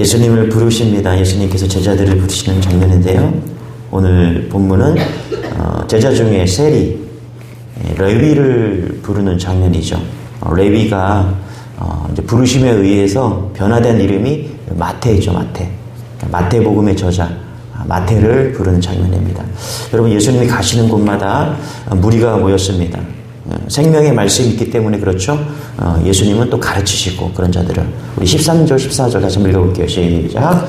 예수님을 부르십니다. 예수님께서 제자들을 부르시는 장면인데요. 오늘 본문은 제자 중에 세리, 레위를 부르는 장면이죠. 레위가 이제 부르심에 의해서 변화된 이름이 마태이죠. 마태복음의 저자 마태를 부르는 장면입니다. 여러분, 예수님이 가시는 곳마다 무리가 모였습니다. 생명의 말씀이 있기 때문에 그렇죠. 예수님은 또 가르치시고 그런 자들을 우리 13절 14절 다시 한번 읽어볼게요. 시작.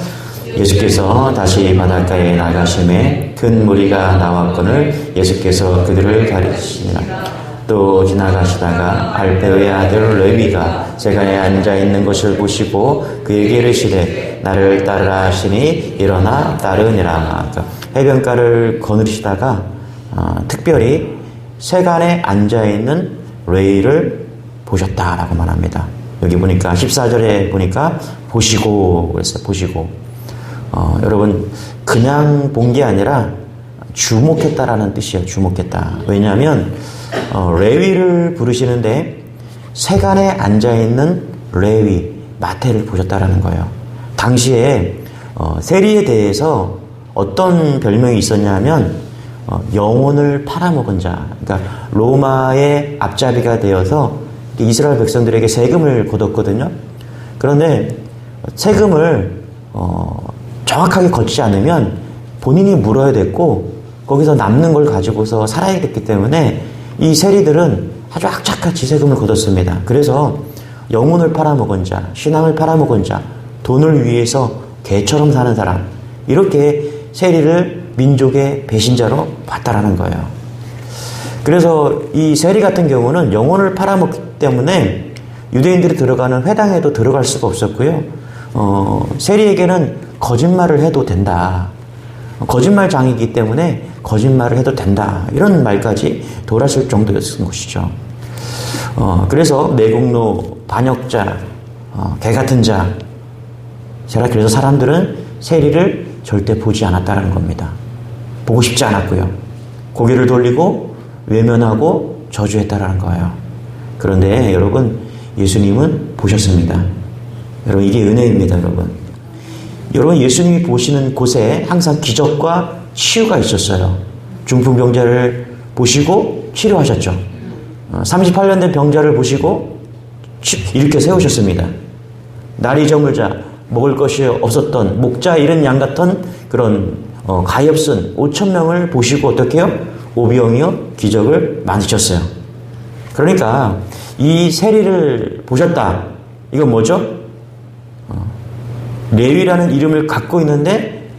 예수께서 다시 바닷가에 나가심에 큰 무리가 나왔거늘 예수께서 그들을 가르치시니라. 또 지나가시다가 알페의 아들 레위가 세간에 앉아있는 것을 보시고 그에게 이르시되 나를 따르라 하시니 일어나 따르니라. 그러니까 해변가를 거느리시다가 특별히 세간에 앉아있는 레위를 보셨다라고 말합니다. 여기 보니까 14절에 보니까 보시고 그랬어요. 보시고. 여러분, 그냥 본 게 아니라 주목했다라는 뜻이에요. 주목했다. 왜냐하면 레위를 부르시는데 세간에 앉아있는 레위 마태를 보셨다라는 거예요. 당시에 세리에 대해서 어떤 별명이 있었냐면 영혼을 팔아먹은 자, 그러니까 로마의 앞잡이가 되어서 이스라엘 백성들에게 세금을 걷었거든요. 그런데 세금을 정확하게 걷지 않으면 본인이 물어야 됐고 거기서 남는 걸 가지고서 살아야 됐기 때문에 이 세리들은 아주 악착같이 세금을 걷었습니다. 그래서 영혼을 팔아먹은 자, 신앙을 팔아먹은 자, 돈을 위해서 개처럼 사는 사람, 이렇게 세리를 민족의 배신자로 봤다라는 거예요. 그래서 이 세리 같은 경우는 영혼을 팔아먹기 때문에 유대인들이 들어가는 회당에도 들어갈 수가 없었고요. 세리에게는 거짓말을 해도 된다. 거짓말장이기 때문에 거짓말을 해도 된다. 이런 말까지 돌았을 정도였던 것이죠. 그래서 매국노, 반역자, 개같은 자, 그래서 사람들은 세리를 절대 보지 않았다는 겁니다. 보고 싶지 않았고요. 고개를 돌리고 외면하고 저주했다라는 거예요. 그런데 여러분, 예수님은 보셨습니다. 여러분, 이게 은혜입니다, 여러분. 여러분, 예수님이 보시는 곳에 항상 기적과 치유가 있었어요. 중풍병자를 보시고 치료하셨죠. 38년 된 병자를 보시고 일으켜 세우셨습니다. 날이 저물자 먹을 것이 없었던 목자 잃은 양 같은 그런 가엾은 5,000명을 보시고 어떻게 해요? 오병이어 기적을 만드셨어요. 그러니까 이 세리를 보셨다. 이건 뭐죠? 레위라는 이름을 갖고 있는데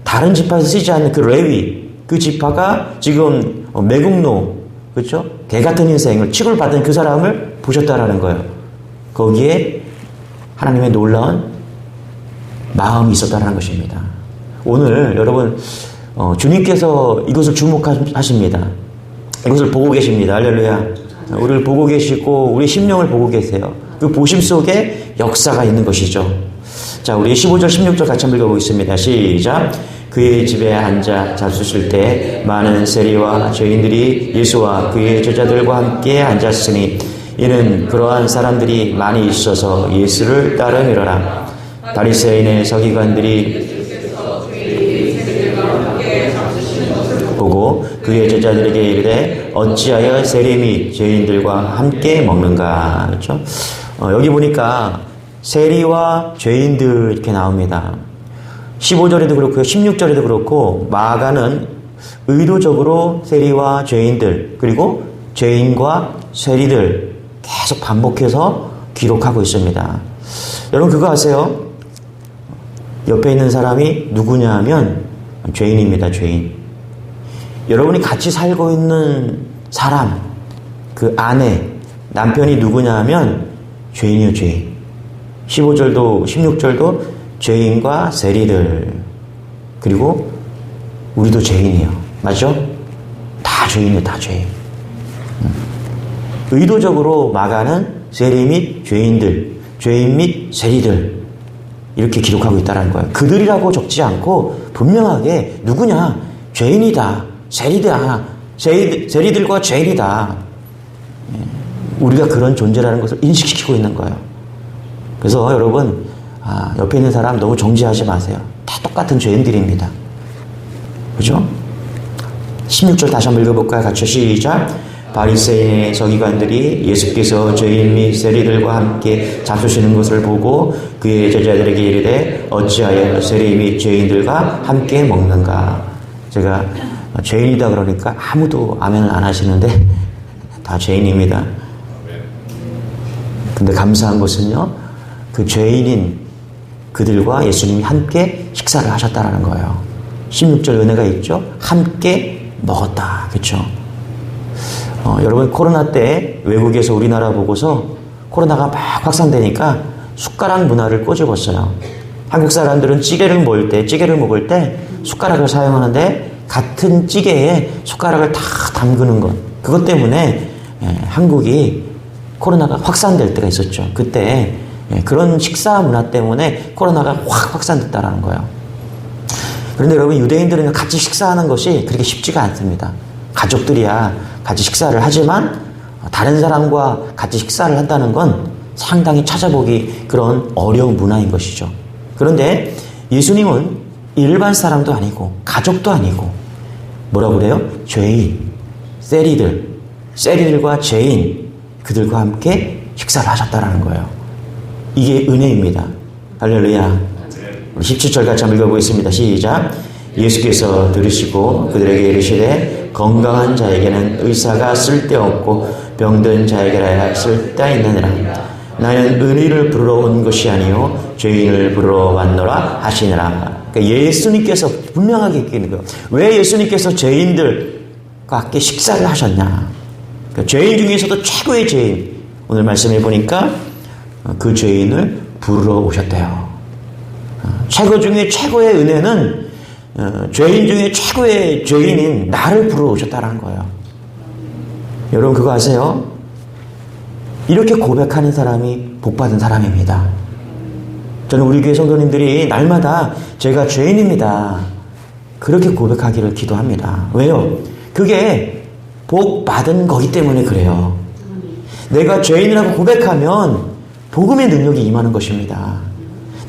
다른 지파에서 쓰지 않는 그 레위, 그 지파가 지금 매국노, 그렇죠? 개 같은 인생을 취급받은 그 사람을 보셨다라는 거예요. 거기에 하나님의 놀라운 마음이 있었다는 것입니다. 오늘 여러분, 주님께서 이것을 주목하십니다. 이것을 보고 계십니다. 할렐루야. 우리를 보고 계시고 우리 심령을 보고 계세요. 그 보심 속에 역사가 있는 것이죠. 자, 우리 15절 16절 같이 한번 읽어보겠습니다. 시작. 그의 집에 앉아 잡수실 때 많은 세리와 죄인들이 예수와 그의 제자들과 함께 앉았으니 이는 그러한 사람들이 많이 있어서 예수를 따르미러라. 바리새인의 서기관들이 보고 그의 제자들에게 이르되 어찌하여 세리 및 죄인들과 함께 먹는가. 그렇죠? 여기 보니까 세리와 죄인들 이렇게 나옵니다. 15절에도 그렇고요. 16절에도 그렇고 마가는 의도적으로 세리와 죄인들 그리고 죄인과 세리들 계속 반복해서 기록하고 있습니다. 여러분 그거 아세요? 옆에 있는 사람이 누구냐 하면 죄인입니다. 죄인. 여러분이 같이 살고 있는 사람, 그 아내, 남편이 누구냐 하면 죄인이요. 죄인. 15절도 16절도 죄인과 세리들 그리고 우리도 죄인이에요. 맞죠? 다 죄인이에요. 다 죄인. 의도적으로 마가는 세리 및 죄인들, 죄인 및 세리들 이렇게 기록하고 있다는 거예요. 그들이라고 적지 않고 분명하게 누구냐? 죄인이다. 세리다. 세리들과 죄인이다. 우리가 그런 존재라는 것을 인식시키고 있는 거예요. 그래서 여러분 옆에 있는 사람 너무 정지하지 마세요. 다 똑같은 죄인들입니다. 그죠? 16절 다시 한번 읽어볼까요? 같이 시작. 바리새인의 서기관들이 예수께서 죄인 및 세리들과 함께 잡수시는 것을 보고 그의 제자들에게 이르되 어찌하여 세리 및 죄인들과 함께 먹는가. 제가 죄인이다 그러니까 아무도 아멘을 안 하시는데 다 죄인입니다. 근데 감사한 것은요, 그 죄인인 그들과 예수님이 함께 식사를 하셨다라는 거예요. 16절 은혜가 있죠? 함께 먹었다. 그렇죠? 여러분, 코로나 때 외국에서 우리나라 보고서 코로나가 막 확산되니까 숟가락 문화를 꼬집었어요. 한국 사람들은 찌개를 먹을 때 숟가락을 사용하는데 같은 찌개에 숟가락을 다 담그는 것. 그것 때문에 한국이 코로나가 확산될 때가 있었죠. 그때 그런 식사 문화 때문에 코로나가 확 확산됐다라는 거예요. 그런데 여러분, 유대인들은 같이 식사하는 것이 그렇게 쉽지가 않습니다. 가족들이야 같이 식사를 하지만 다른 사람과 같이 식사를 한다는 건 상당히 찾아보기 그런 어려운 문화인 것이죠. 그런데 예수님은 일반 사람도 아니고 가족도 아니고 뭐라고 그래요? 죄인, 세리들과 죄인, 그들과 함께 식사를 하셨다라는 거예요. 이게 은혜입니다. 할렐루야. 우리 17절 같이 한번 읽어보겠습니다. 시작. 예수께서 들으시고 그들에게 이르시되 건강한 자에게는 의사가 쓸데없고 병든 자에게라야 쓸데있느니라. 나는 의리를 부르러 온 것이 아니요 죄인을 부르러 왔노라 하시니라. 그러니까 예수님께서 분명하게 얘기하는 거예요. 왜 예수님께서 죄인들과 함께 식사를 하셨냐. 그러니까 죄인 중에서도 최고의 죄인, 오늘 말씀해 보니까 그 죄인을 부르러 오셨대요. 최고 중에 최고의 은혜는 죄인 중에 최고의 죄인인 나를 부르러 오셨다는 거예요. 여러분 그거 아세요? 이렇게 고백하는 사람이 복받은 사람입니다. 저는 우리 교회 성도님들이 날마다 제가 죄인입니다, 그렇게 고백하기를 기도합니다. 왜요? 그게 복받은 거기 때문에 그래요. 내가 죄인이라고 고백하면 복음의 능력이 임하는 것입니다.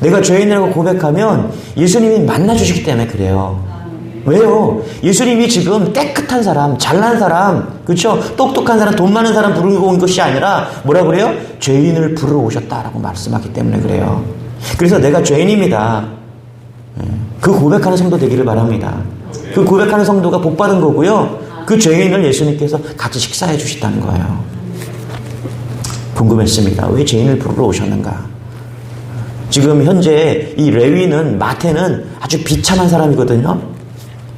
내가 죄인이라고 고백하면 예수님이 만나주시기 때문에 그래요. 왜요? 예수님이 지금 깨끗한 사람, 잘난 사람, 그렇죠? 똑똑한 사람, 돈 많은 사람 부르고 온 것이 아니라 뭐라 그래요? 죄인을 부르러 오셨다라고 말씀하기 때문에 그래요. 그래서 내가 죄인입니다, 그 고백하는 성도 되기를 바랍니다. 그 고백하는 성도가 복받은 거고요, 그 죄인을 예수님께서 같이 식사해 주셨다는 거예요. 궁금했습니다. 왜 죄인을 부르러 오셨는가? 지금 현재 이 레위는, 마태는 아주 비참한 사람이거든요.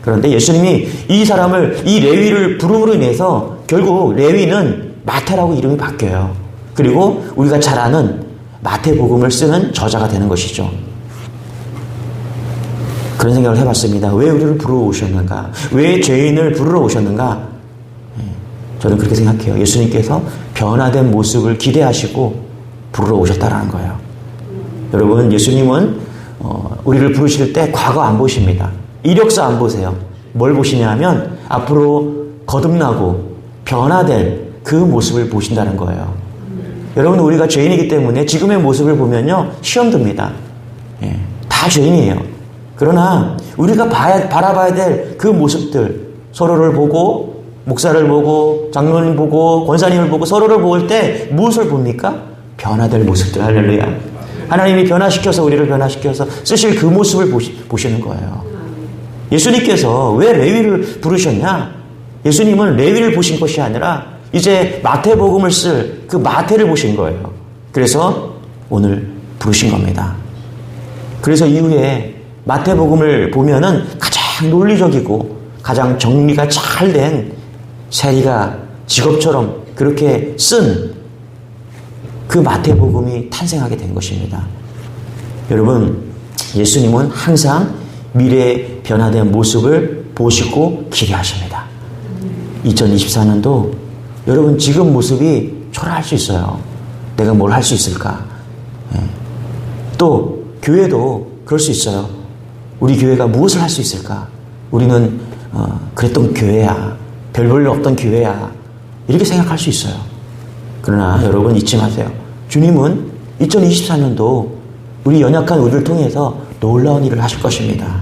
그런데 예수님이 이 레위를 부름으로 인해서 결국 레위는 마태라고 이름이 바뀌어요. 그리고 우리가 잘 아는 마태복음을 쓰는 저자가 되는 것이죠. 그런 생각을 해봤습니다. 왜 우리를 부르러 오셨는가? 왜 죄인을 부르러 오셨는가? 저는 그렇게 생각해요. 예수님께서 변화된 모습을 기대하시고 부르러 오셨다라는 거예요. 여러분, 예수님은 우리를 부르실 때 과거 안 보십니다. 이력서 안 보세요. 뭘 보시냐면 앞으로 거듭나고 변화될 그 모습을 보신다는 거예요. 여러분, 우리가 죄인이기 때문에 지금의 모습을 보면요, 시험 듭니다. 다 죄인이에요. 그러나 우리가 바라봐야 될 그 모습들, 서로를 보고, 목사를 보고, 장로님 보고, 권사님을 보고, 서로를 볼 때 무엇을 봅니까? 변화될 모습들. 할렐루야. 하나님이 변화시켜서, 우리를 변화시켜서 쓰실 그 모습을 보시는 거예요. 예수님께서 왜 레위를 부르셨냐? 예수님은 레위를 보신 것이 아니라 이제 마태복음을 쓸 그 마태를 보신 거예요. 그래서 오늘 부르신 겁니다. 그래서 이후에 마태복음을 보면은 가장 논리적이고 가장 정리가 잘 된, 세리가 직업처럼 그렇게 쓴 그 마태복음이 탄생하게 된 것입니다. 여러분, 예수님은 항상 미래의 변화된 모습을 보시고 기대하십니다. 2024년도 여러분 지금 모습이 초라할 수 있어요. 내가 뭘 할 수 있을까? 또 교회도 그럴 수 있어요. 우리 교회가 무엇을 할 수 있을까? 우리는 그랬던 교회야, 별 볼 일 없던 교회야, 이렇게 생각할 수 있어요. 그러나 여러분 잊지 마세요. 주님은 2024년도 우리 연약한 우리를 통해서 놀라운 일을 하실 것입니다.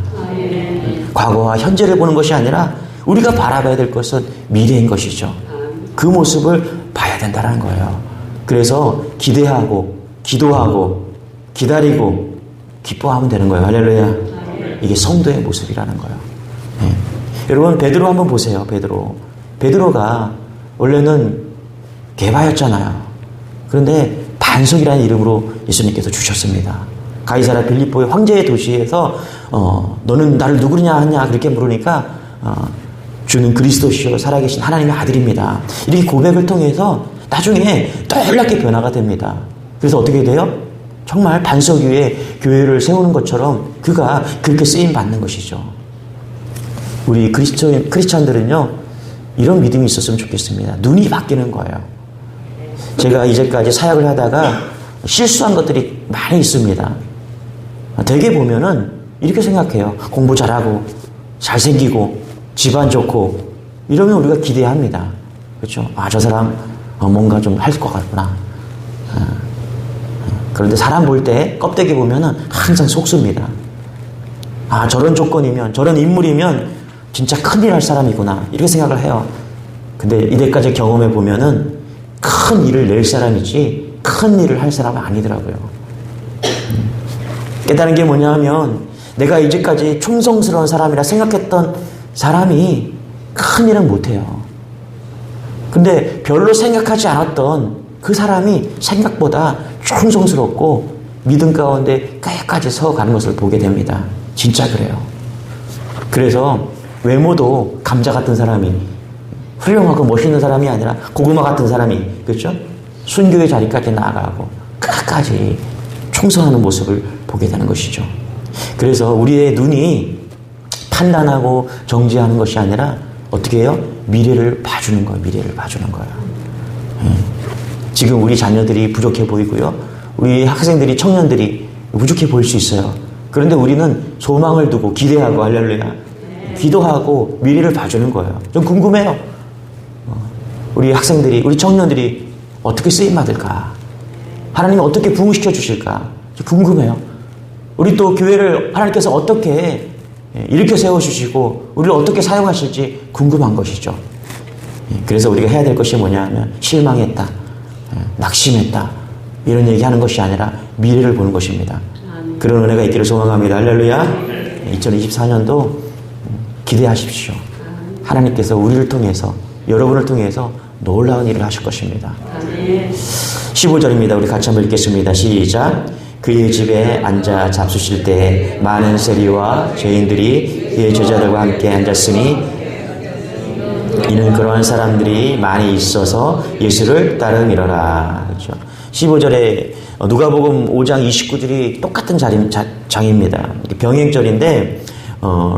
과거와 현재를 보는 것이 아니라 우리가 바라봐야 될 것은 미래인 것이죠. 그 모습을 봐야 된다는 거예요. 그래서 기대하고 기도하고 기다리고 기뻐하면 되는 거예요. 할렐루야. 이게 성도의 모습이라는 거예요. 네. 여러분 베드로 한번 보세요. 베드로가 원래는 개바였잖아요. 그런데 반석이라는 이름으로 예수님께서 주셨습니다. 가이사랴 빌립보의 황제의 도시에서 너는 나를 누구냐 하냐 그렇게 물으니까 주는 그리스도시요 살아계신 하나님의 아들입니다. 이렇게 고백을 통해서 나중에 놀랍게 변화가 됩니다. 그래서 어떻게 돼요? 정말 반석 위에 교회를 세우는 것처럼 그가 그렇게 쓰임 받는 것이죠. 우리 크리스천들은요 이런 믿음이 있었으면 좋겠습니다. 눈이 바뀌는 거예요. 제가 이제까지 사역을 하다가 실수한 것들이 많이 있습니다. 되게 보면은 이렇게 생각해요. 공부 잘하고 잘생기고 집안 좋고 이러면 우리가 기대합니다. 그렇죠? 저 사람 뭔가 좀 할 것 같구나. 그런데 사람 볼 때 껍데기 보면은 항상 속습니다. 저런 조건이면 저런 인물이면 진짜 큰일 할 사람이구나 이렇게 생각을 해요. 근데 이때까지 경험해 보면은 큰 일을 낼 사람이지 큰 일을 할 사람은 아니더라고요. 깨달은 게 뭐냐 하면 내가 이제까지 충성스러운 사람이라 생각했던 사람이 큰 일은 못해요. 근데 별로 생각하지 않았던 그 사람이 생각보다 충성스럽고 믿음 가운데 끝까지 서가는 것을 보게 됩니다. 진짜 그래요. 그래서 외모도 감자 같은 사람이 훌륭하고 멋있는 사람이 아니라 고구마 같은 사람이 그렇죠? 순교의 자리까지 나아가고 끝까지 충성하는 모습을 보게 되는 것이죠. 그래서 우리의 눈이 판단하고 정죄하는 것이 아니라 어떻게 해요? 미래를 봐주는 거예요. 미래를 봐주는 거예요. 지금 우리 자녀들이 부족해 보이고요. 우리 학생들이 청년들이 부족해 보일 수 있어요. 그런데 우리는 소망을 두고 기대하고 할렐루야 기도하고 미래를 봐주는 거예요. 좀 궁금해요. 우리 학생들이 우리 청년들이 어떻게 쓰임받을까? 하나님이 어떻게 부흥시켜 주실까? 궁금해요. 우리 또 교회를 하나님께서 어떻게 일으켜 세워주시고 우리를 어떻게 사용하실지 궁금한 것이죠. 그래서 우리가 해야 될 것이 뭐냐 하면 실망했다, 낙심했다 이런 얘기하는 것이 아니라 미래를 보는 것입니다. 그런 은혜가 있기를 소망합니다. 할렐루야. 2024년도 기대하십시오. 하나님께서 우리를 통해서 여러분을 통해서 놀라운 일을 하실 것입니다. 15절입니다. 우리 같이 한번 읽겠습니다. 시작. 그의 집에 앉아 잡수실 때 많은 세리와 죄인들이 그의 제자들과 함께 앉았으니 이는 그러한 사람들이 많이 있어서 예수를 따름이러라. 그렇죠. 15절에 누가복음 5장 29절이 똑같은 장입니다. 병행절인데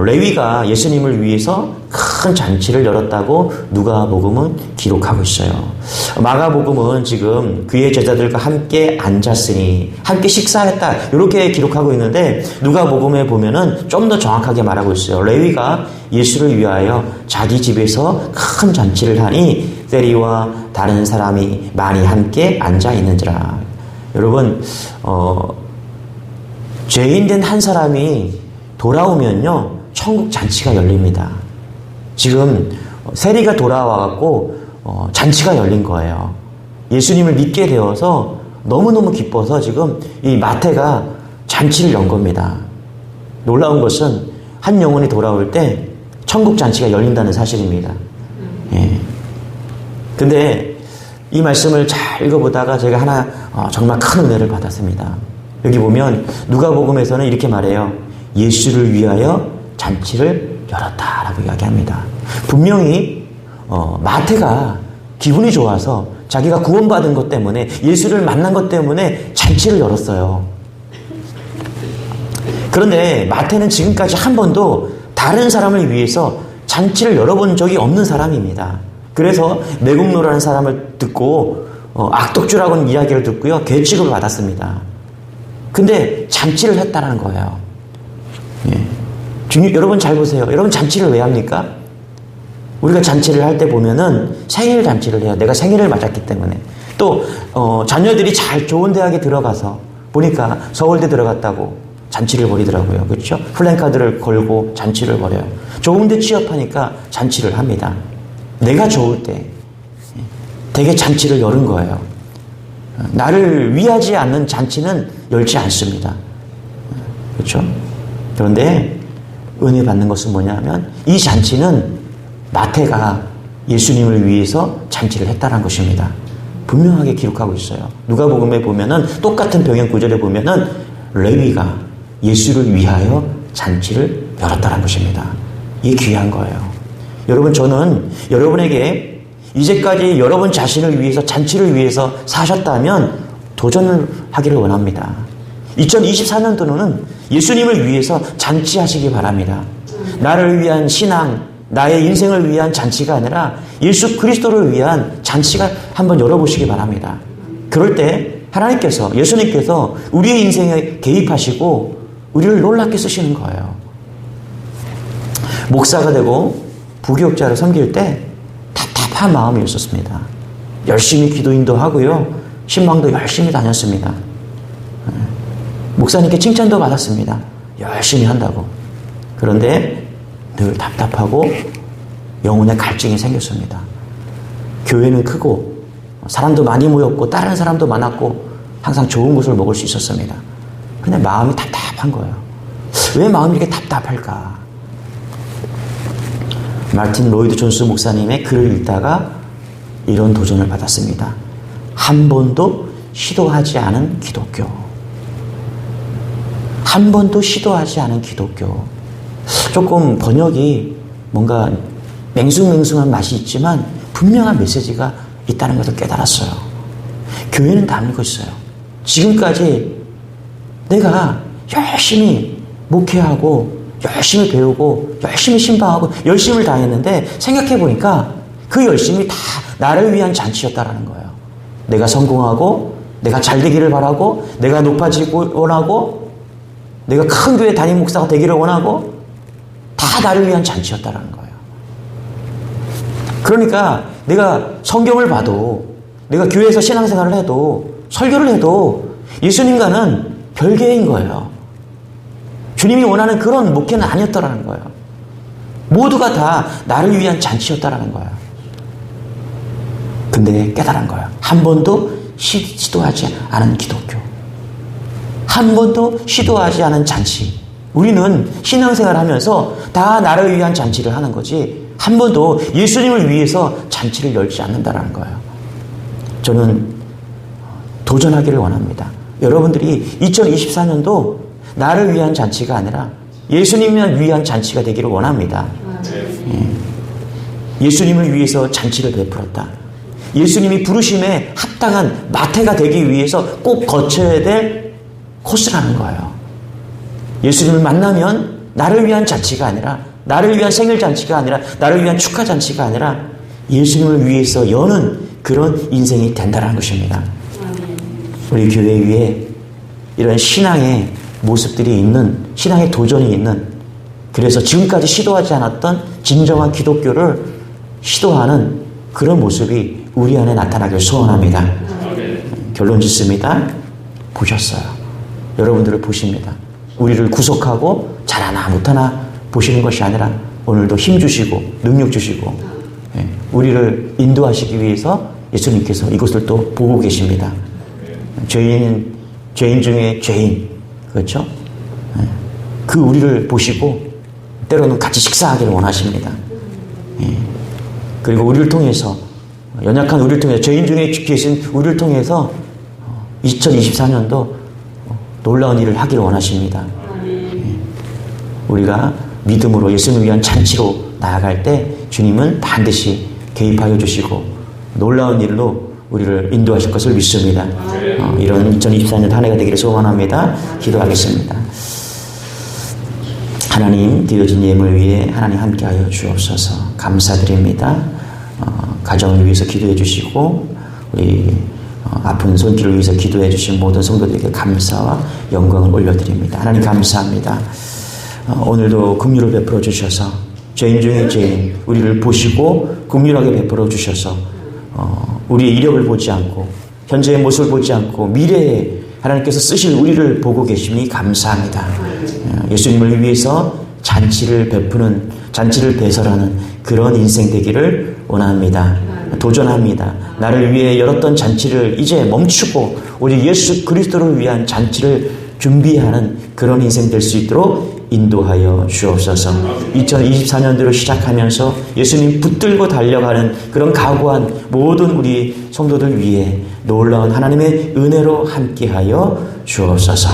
레위가 예수님을 위해서 큰 잔치를 열었다고 누가복음은 기록하고 있어요. 마가복음은 지금 그의 제자들과 함께 앉았으니 함께 식사했다 이렇게 기록하고 있는데 누가복음에 보면은 좀 더 정확하게 말하고 있어요. 레위가 예수를 위하여 자기 집에서 큰 잔치를 하니 세리와 다른 사람이 많이 함께 앉아 있는지라. 여러분 죄인된 한 사람이 돌아오면요 천국 잔치가 열립니다. 지금 세리가 돌아와갖고 잔치가 열린 거예요. 예수님을 믿게 되어서 너무너무 기뻐서 지금 이 마태가 잔치를 연 겁니다. 놀라운 것은 한 영혼이 돌아올 때 천국 잔치가 열린다는 사실입니다. 예. 근데 이 말씀을 잘 읽어보다가 제가 하나 정말 큰 은혜를 받았습니다. 여기 보면 누가복음에서는 이렇게 말해요. 예수를 위하여 잔치를 열었다라고 이야기합니다. 분명히 마태가 기분이 좋아서 자기가 구원받은 것 때문에 예수를 만난 것 때문에 잔치를 열었어요. 그런데 마태는 지금까지 한 번도 다른 사람을 위해서 잔치를 열어본 적이 없는 사람입니다. 그래서 매국노라는 사람을 듣고 악독주라고는 이야기를 듣고요. 괴 취급을 받았습니다. 근데 잔치를 했다는 거예요. 예. 여러분 잘 보세요. 여러분 잔치를 왜 합니까? 우리가 잔치를 할 때 보면은 생일 잔치를 해요. 내가 생일을 맞았기 때문에. 또 자녀들이 잘 좋은 대학에 들어가서 보니까 서울대 들어갔다고 잔치를 벌이더라고요. 그렇죠? 플랜카드를 걸고 잔치를 벌여요. 좋은 데 취업하니까 잔치를 합니다. 내가 좋을 때 되게 잔치를 여는 거예요. 나를 위하지 않는 잔치는 열지 않습니다. 그렇죠? 그런데 은혜 받는 것은 뭐냐면 이 잔치는 마태가 예수님을 위해서 잔치를 했다는 것입니다. 분명하게 기록하고 있어요. 누가복음에 보면은 똑같은 병행 구절에 보면은 레위가 예수를 위하여 잔치를 열었다는 것입니다. 이게 귀한 거예요. 여러분, 저는 여러분에게 이제까지 여러분 자신을 위해서 잔치를 위해서 사셨다면 도전을 하기를 원합니다. 2024년도는 예수님을 위해서 잔치하시기 바랍니다. 나를 위한 신앙, 나의 인생을 위한 잔치가 아니라 예수 그리스도를 위한 잔치가 한번 열어보시기 바랍니다. 그럴 때 하나님께서, 예수님께서 우리의 인생에 개입하시고 우리를 놀랍게 쓰시는 거예요. 목사가 되고 부교육자를 섬길 때 답답한 마음이었었습니다. 열심히 기도 인도하고요. 신방도 열심히 다녔습니다. 목사님께 칭찬도 받았습니다. 열심히 한다고. 그런데 늘 답답하고 영혼의 갈증이 생겼습니다. 교회는 크고 사람도 많이 모였고 다른 사람도 많았고 항상 좋은 것을 먹을 수 있었습니다. 근데 마음이 답답한 거예요. 왜 마음이 이렇게 답답할까? 마틴 로이드 존스 목사님의 글을 읽다가 이런 도전을 받았습니다. 한 번도 시도하지 않은 기독교. 한 번도 시도하지 않은 기독교. 조금 번역이 뭔가 맹숭맹숭한 맛이 있지만 분명한 메시지가 있다는 것을 깨달았어요. 교회는 다 알고 있어요. 지금까지 내가 열심히 목회하고 열심히 배우고 열심히 신방하고 열심을 다했는데 생각해보니까 그 열심이 다 나를 위한 잔치였다라는 거예요. 내가 성공하고 내가 잘 되기를 바라고 내가 높아지고 원하고 내가 큰 교회 담임 목사가 되기를 원하고 다 나를 위한 잔치였다라는 거예요. 그러니까 내가 성경을 봐도 내가 교회에서 신앙생활을 해도 설교를 해도 예수님과는 별개인 거예요. 주님이 원하는 그런 목회는 아니었다라는 거예요. 모두가 다 나를 위한 잔치였다라는 거예요. 근데 깨달은 거예요. 한 번도 시도하지 않은 기독교. 한 번도 시도하지 않은 잔치. 우리는 신앙생활 하면서 다 나를 위한 잔치를 하는 거지 한 번도 예수님을 위해서 잔치를 열지 않는다라는 거예요. 저는 도전하기를 원합니다. 여러분들이 2024년도 나를 위한 잔치가 아니라 예수님을 위한 잔치가 되기를 원합니다. 예수님을 위해서 잔치를 베풀었다. 예수님이 부르심에 합당한 마태가 되기 위해서 꼭 거쳐야 될 코스라는 거예요. 예수님을 만나면 나를 위한 잔치가 아니라 나를 위한 생일 잔치가 아니라 나를 위한 축하 잔치가 아니라 예수님을 위해서 여는 그런 인생이 된다는 것입니다. 우리 교회 위에 이런 신앙의 모습들이 있는, 신앙의 도전이 있는, 그래서 지금까지 시도하지 않았던 진정한 기독교를 시도하는 그런 모습이 우리 안에 나타나길 소원합니다. 결론 짓습니다. 보셨어요. 여러분들을 보십니다. 우리를 구속하고 잘하나 못하나 보시는 것이 아니라 오늘도 힘 주시고 능력 주시고 우리를 인도하시기 위해서 예수님께서 이것을 또 보고 계십니다. 죄인 중에 죄인, 그렇죠? 그 우리를 보시고 때로는 같이 식사하기를 원하십니다. 그리고 우리를 통해서, 연약한 우리를 통해서, 죄인 중에 계신 우리를 통해서 2024년도 놀라운 일을 하기를 원하십니다. 우리가 믿음으로 예수님을 위한 잔치로 나아갈 때 주님은 반드시 개입하여 주시고 놀라운 일로 우리를 인도하실 것을 믿습니다. 이런 2024년 한 해가 되기를 소원합니다. 기도하겠습니다. 하나님, 드려진 예물 위에 하나님 함께하여 주옵소서. 감사드립니다. 가정을 위해서 기도해 주시고 우리 아픈 손길을 위해서 기도해 주신 모든 성도들에게 감사와 영광을 올려드립니다. 하나님 감사합니다. 오늘도 긍휼을 베풀어 주셔서 죄인 중에 죄인 우리를 보시고 긍휼하게 베풀어 주셔서 우리의 이력을 보지 않고 현재의 모습을 보지 않고 미래의 하나님께서 쓰실 우리를 보고 계시니 감사합니다. 예수님을 위해서 잔치를 배설하는 그런 인생 되기를 원합니다. 도전합니다. 나를 위해 열었던 잔치를 이제 멈추고 오직 예수 그리스도를 위한 잔치를 준비하는 그런 인생 될 수 있도록 인도하여 주옵소서. 2024년도로 시작하면서 예수님 붙들고 달려가는 그런 각오한 모든 우리 성도들 위해 놀라운 하나님의 은혜로 함께하여 주옵소서.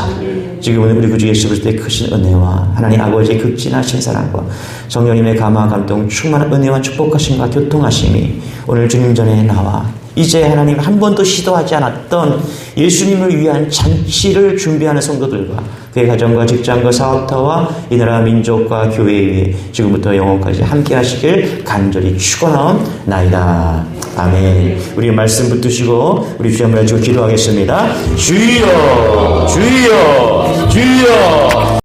지금은 우리 구주 예수 그리스도의 크신 은혜와 하나님 아버지의 극진하신 사랑과 성령님의 감화 감동 충만한 은혜와 축복하심과 교통하심이 오늘 주님 전에 나와 이제 하나님 한 번도 시도하지 않았던 예수님을 위한 잔치를 준비하는 성도들과 그의 가정과 직장과 사업터와 이 나라 민족과 교회에 위해 지금부터 영원까지 함께 하시길 간절히 축원하옵나이다. 아멘. 우리 말씀 붙드시고 우리 주여 한번 해주고 기도하겠습니다. 주여 주여 주여